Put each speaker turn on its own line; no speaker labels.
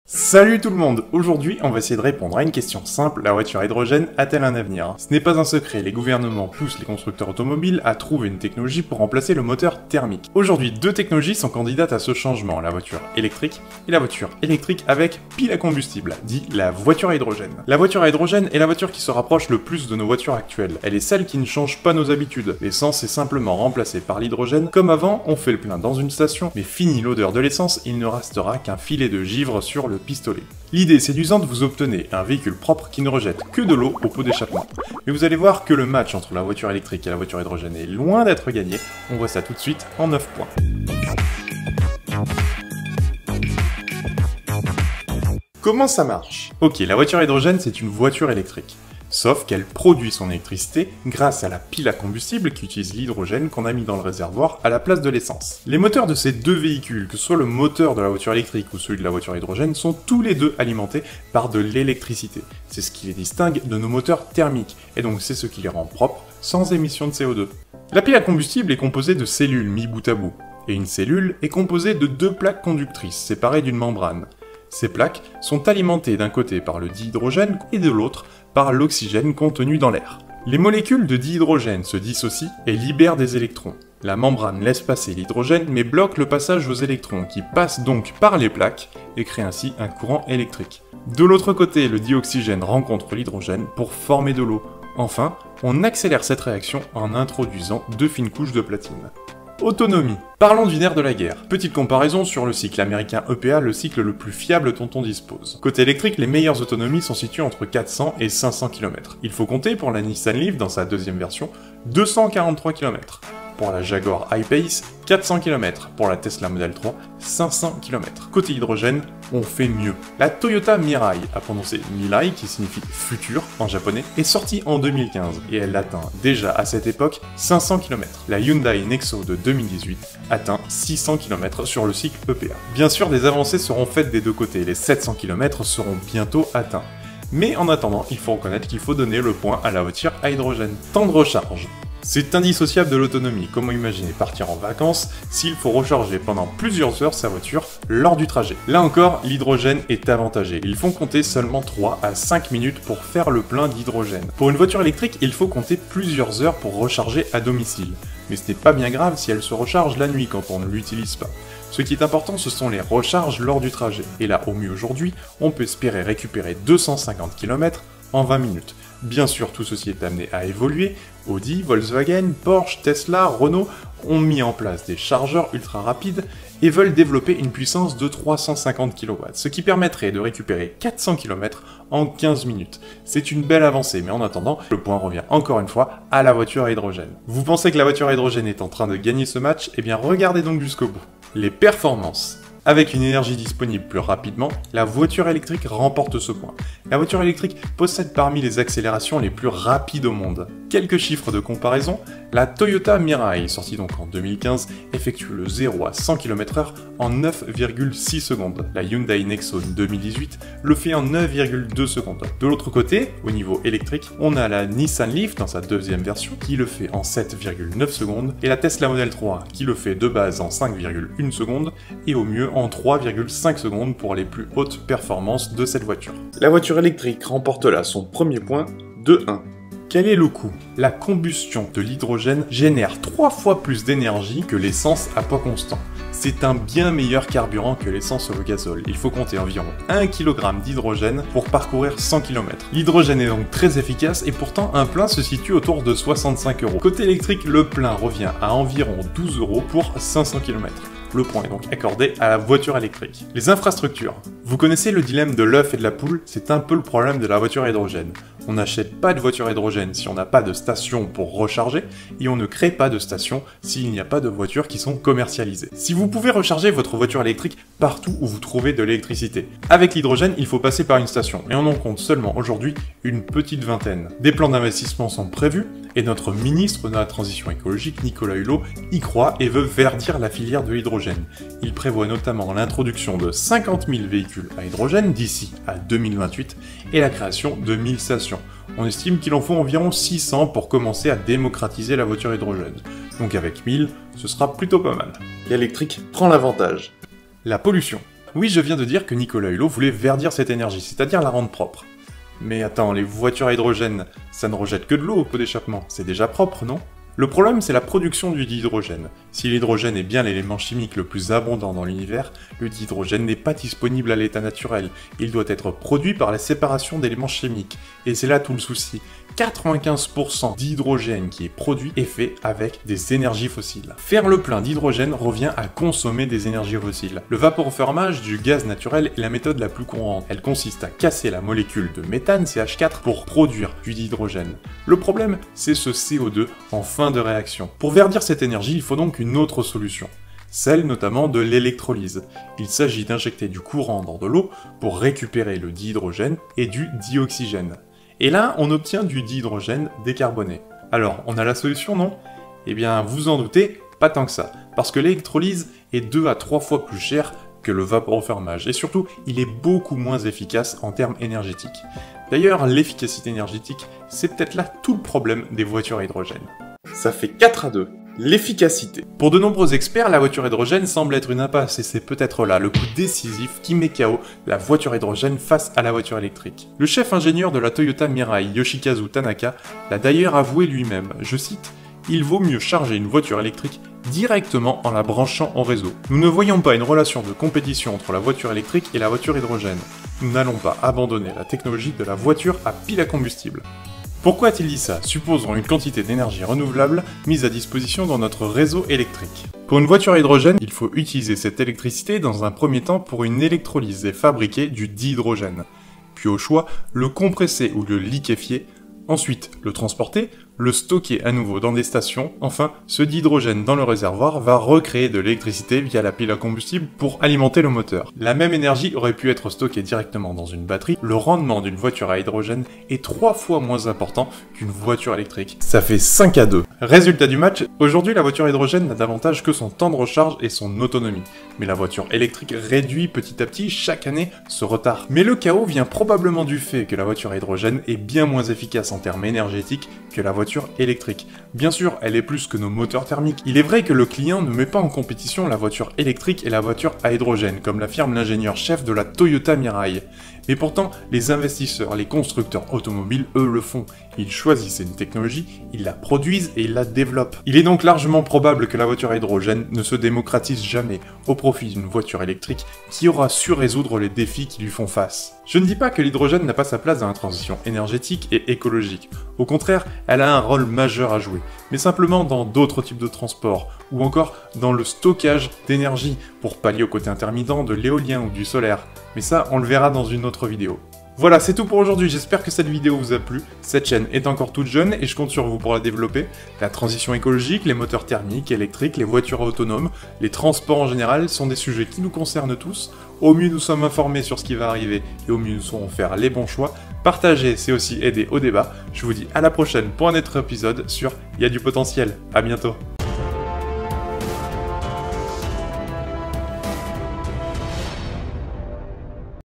Salut tout le monde! Aujourd'hui, on va essayer de répondre à une question simple, la voiture à hydrogène a-t-elle un avenir? Ce n'est pas un secret, les gouvernements poussent les constructeurs automobiles à trouver une technologie pour remplacer le moteur thermique. Aujourd'hui, deux technologies sont candidates à ce changement, la voiture électrique et la voiture électrique avec pile à combustible, dit la voiture à hydrogène. La voiture à hydrogène est la voiture qui se rapproche le plus de nos voitures actuelles. Elle est celle qui ne change pas nos habitudes. L'essence est simplement remplacée par l'hydrogène. Comme avant, on fait le plein dans une station, mais fini l'odeur de l'essence, il ne restera qu'un filet de givre sur le pistolet. L'idée séduisante, vous obtenez un véhicule propre qui ne rejette que de l'eau au pot d'échappement. Mais vous allez voir que le match entre la voiture électrique et la voiture hydrogène est loin d'être gagné. On voit ça tout de suite en 9 points. Comment ça marche? Ok, la voiture hydrogène, c'est une voiture électrique. Sauf qu'elle produit son électricité grâce à la pile à combustible qui utilise l'hydrogène qu'on a mis dans le réservoir à la place de l'essence. Les moteurs de ces deux véhicules, que ce soit le moteur de la voiture électrique ou celui de la voiture hydrogène, sont tous les deux alimentés par de l'électricité. C'est ce qui les distingue de nos moteurs thermiques, et donc c'est ce qui les rend propres sans émission de CO2. La pile à combustible est composée de cellules mis bout à bout, et une cellule est composée de deux plaques conductrices séparées d'une membrane. Ces plaques sont alimentées d'un côté par le dihydrogène et de l'autre par l'oxygène contenu dans l'air. Les molécules de dihydrogène se dissocient et libèrent des électrons. La membrane laisse passer l'hydrogène mais bloque le passage aux électrons qui passent donc par les plaques et créent ainsi un courant électrique. De l'autre côté, le dioxygène rencontre l'hydrogène pour former de l'eau. Enfin, on accélère cette réaction en introduisant deux fines couches de platine. Autonomie. Parlons du nerf de la guerre. Petite comparaison sur le cycle américain EPA, le cycle le plus fiable dont on dispose. Côté électrique, les meilleures autonomies sont situées entre 400 et 500 km. Il faut compter pour la Nissan Leaf dans sa deuxième version, 243 km. Pour la Jaguar I-Pace, 400 km. Pour la Tesla Model 3, 500 km. Côté hydrogène, on fait mieux. La Toyota Mirai, à prononcer Mirai qui signifie futur en japonais, est sortie en 2015 et elle atteint déjà à cette époque 500 km. La Hyundai Nexo de 2018 atteint 600 km sur le cycle EPA. Bien sûr, des avancées seront faites des deux côtés, les 700 km seront bientôt atteints. Mais en attendant, il faut reconnaître qu'il faut donner le point à la voiture à hydrogène. Temps de recharge. C'est indissociable de l'autonomie. Comment imaginer partir en vacances s'il faut recharger pendant plusieurs heures sa voiture lors du trajet? Là encore, l'hydrogène est avantagé. Ils font compter seulement 3 à 5 minutes pour faire le plein d'hydrogène. Pour une voiture électrique, il faut compter plusieurs heures pour recharger à domicile. Mais ce n'est pas bien grave si elle se recharge la nuit quand on ne l'utilise pas. Ce qui est important, ce sont les recharges lors du trajet. Et là, au mieux aujourd'hui, on peut espérer récupérer 250 km en 20 minutes. Bien sûr, tout ceci est amené à évoluer. Audi, Volkswagen, Porsche, Tesla, Renault ont mis en place des chargeurs ultra rapides et veulent développer une puissance de 350 kW, ce qui permettrait de récupérer 400 km en 15 minutes. C'est une belle avancée, mais en attendant, le point revient encore une fois à la voiture à hydrogène. Vous pensez que la voiture à hydrogène est en train de gagner ce match? Eh bien regardez donc jusqu'au bout. Les performances. Avec une énergie disponible plus rapidement, la voiture électrique remporte ce point. La voiture électrique possède parmi les accélérations les plus rapides au monde. Quelques chiffres de comparaison, la Toyota Mirai, sortie donc en 2015, effectue le 0 à 100 km/h en 9,6 secondes. La Hyundai Nexo 2018 le fait en 9,2 secondes. De l'autre côté, au niveau électrique, on a la Nissan Leaf dans sa deuxième version qui le fait en 7,9 secondes et la Tesla Model 3 qui le fait de base en 5,1 secondes et au mieux en 3,5 secondes pour les plus hautes performances de cette voiture. La voiture électrique remporte là son premier point de 1. Quel est le coût? La combustion de l'hydrogène génère 3 fois plus d'énergie que l'essence à poids constant. C'est un bien meilleur carburant que l'essence ou le gazole. Il faut compter environ 1 kg d'hydrogène pour parcourir 100 km. L'hydrogène est donc très efficace et pourtant un plein se situe autour de 65 €. Côté électrique, le plein revient à environ 12 € pour 500 km. Le point est donc accordé à la voiture électrique. Les infrastructures. Vous connaissez le dilemme de l'œuf et de la poule? C'est un peu le problème de la voiture à hydrogène. On n'achète pas de voiture à hydrogène si on n'a pas de station pour recharger, et on ne crée pas de station s'il n'y a pas de voitures qui sont commercialisées. Si vous pouvez recharger votre voiture électrique partout où vous trouvez de l'électricité. Avec l'hydrogène, il faut passer par une station, et on en compte seulement aujourd'hui une petite vingtaine. Des plans d'investissement sont prévus, et notre ministre de la Transition écologique, Nicolas Hulot, y croit et veut verdir la filière de l'hydrogène. Il prévoit notamment l'introduction de 50 000 véhicules à hydrogène d'ici à 2028 et la création de 1000 stations. On estime qu'il en faut environ 600 pour commencer à démocratiser la voiture hydrogène. Donc avec 1000, ce sera plutôt pas mal. L'électrique prend l'avantage. La pollution. Oui, je viens de dire que Nicolas Hulot voulait verdir cette énergie, c'est-à-dire la rendre propre. Mais attends, les voitures à hydrogène, ça ne rejette que de l'eau au pot d'échappement, c'est déjà propre, non? Le problème, c'est la production du dihydrogène. Si l'hydrogène est bien l'élément chimique le plus abondant dans l'univers, le dihydrogène n'est pas disponible à l'état naturel. Il doit être produit par la séparation d'éléments chimiques. Et c'est là tout le souci. 95% d'hydrogène qui est produit est fait avec des énergies fossiles. Faire le plein d'hydrogène revient à consommer des énergies fossiles. Le vaporeformage du gaz naturel est la méthode la plus courante. Elle consiste à casser la molécule de méthane, CH4, pour produire du dihydrogène. Le problème, c'est ce CO2 en fin de réaction. Pour verdir cette énergie, il faut donc une autre solution. Celle notamment de l'électrolyse. Il s'agit d'injecter du courant dans de l'eau pour récupérer le dihydrogène et du dioxygène. Et là, on obtient du dihydrogène décarboné. Alors, on a la solution, non? Eh bien, vous en doutez, pas tant que ça, parce que l'électrolyse est 2 à 3 fois plus chère que le vaporeformage, et surtout, il est beaucoup moins efficace en termes énergétiques. D'ailleurs, l'efficacité énergétique, c'est peut-être là tout le problème des voitures à hydrogène. Ça fait 4-2. L'efficacité. Pour de nombreux experts, la voiture hydrogène semble être une impasse et c'est peut-être là le coup décisif qui met KO la voiture hydrogène face à la voiture électrique. Le chef ingénieur de la Toyota Mirai, Yoshikazu Tanaka, l'a d'ailleurs avoué lui-même, je cite, « Il vaut mieux charger une voiture électrique directement en la branchant en réseau. Nous ne voyons pas une relation de compétition entre la voiture électrique et la voiture hydrogène. Nous n'allons pas abandonner la technologie de la voiture à pile à combustible. » Pourquoi a-t-il dit ça? Supposons une quantité d'énergie renouvelable mise à disposition dans notre réseau électrique. Pour une voiture à hydrogène, il faut utiliser cette électricité dans un premier temps pour une électrolyse et fabriquer du dihydrogène. Puis au choix, le compresser ou le liquéfier, ensuite le transporter, le stocker à nouveau dans des stations, enfin, ce dihydrogène dans le réservoir va recréer de l'électricité via la pile à combustible pour alimenter le moteur. La même énergie aurait pu être stockée directement dans une batterie, le rendement d'une voiture à hydrogène est 3 fois moins important qu'une voiture électrique. Ça fait 5-2. Résultat du match, aujourd'hui la voiture à hydrogène n'a davantage que son temps de recharge et son autonomie. Mais la voiture électrique réduit petit à petit chaque année ce retard. Mais le chaos vient probablement du fait que la voiture à hydrogène est bien moins efficace en termes énergétiques que la voiture électrique. Bien sûr, elle est plus que nos moteurs thermiques. Il est vrai que le client ne met pas en compétition la voiture électrique et la voiture à hydrogène, comme l'affirme l'ingénieur-chef de la Toyota Mirai. Mais pourtant, les investisseurs, les constructeurs automobiles, eux, le font. Ils choisissent une technologie, ils la produisent et ils la développent. Il est donc largement probable que la voiture à hydrogène ne se démocratise jamais au profit d'une voiture électrique qui aura su résoudre les défis qui lui font face. Je ne dis pas que l'hydrogène n'a pas sa place dans la transition énergétique et écologique. Au contraire, elle a un rôle majeur à jouer, mais simplement dans d'autres types de transports, ou encore dans le stockage d'énergie, pour pallier au côté intermittent de l'éolien ou du solaire. Mais ça, on le verra dans une autre vidéo. Voilà, c'est tout pour aujourd'hui, j'espère que cette vidéo vous a plu. Cette chaîne est encore toute jeune et je compte sur vous pour la développer. La transition écologique, les moteurs thermiques, électriques, les voitures autonomes, les transports en général sont des sujets qui nous concernent tous. Au mieux nous sommes informés sur ce qui va arriver et au mieux nous saurons faire les bons choix. Partager, c'est aussi aider au débat. Je vous dis à la prochaine pour un autre épisode sur Il y a du potentiel. À bientôt.